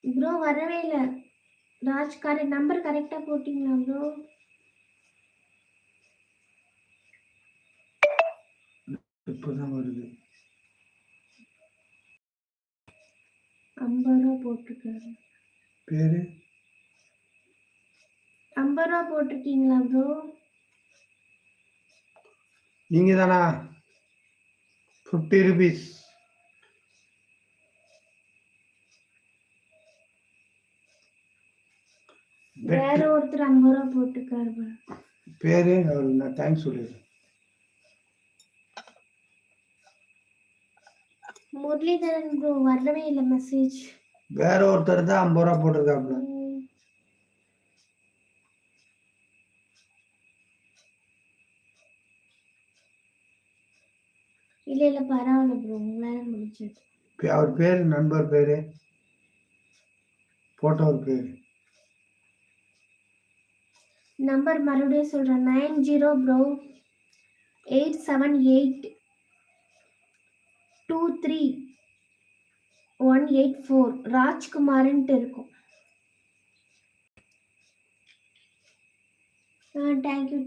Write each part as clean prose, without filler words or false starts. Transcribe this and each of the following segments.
Bro வரவே இல்லை. Raj number கரெக்டா போட்டீங்களா ப்ரோ? இப்பதான் வருது. 50 ரூபா போட்டிருக்காரு. பேரு 50 ரூபா போட்டிருக்கீங்களா ப்ரோ? நீங்க தானா? 50 rupees. வேற ஒருத்தர் 50 ரூபா போட்டிருக்காரு. பேரு நான் தேங்க்ஸ் சொல்லிடுறேன். முரளிதரன் ப்ரோ வரவே இல்லை மெசேஜ். வேற ஒருத்தர் தான் 50 ரூபா போட்டிருக்காப்ல. இல்ல இல்ல பரவாயில்ல ப்ரோ, உங்களால முடிச்சது. அவர் பேரு, நண்பர் பேரு, போட்டோவர் பேரு. நம்பர் மறுபடியும் சொல்றேன். 90 ப்ரோ 87823 184 ராஜ்குமார்ன்ட்டு இருக்கும்.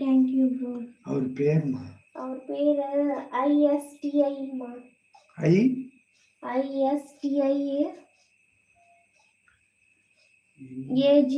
Thank you bro. அவர் பேருமா? அவர் பேரு ISTI மா. ISTI AG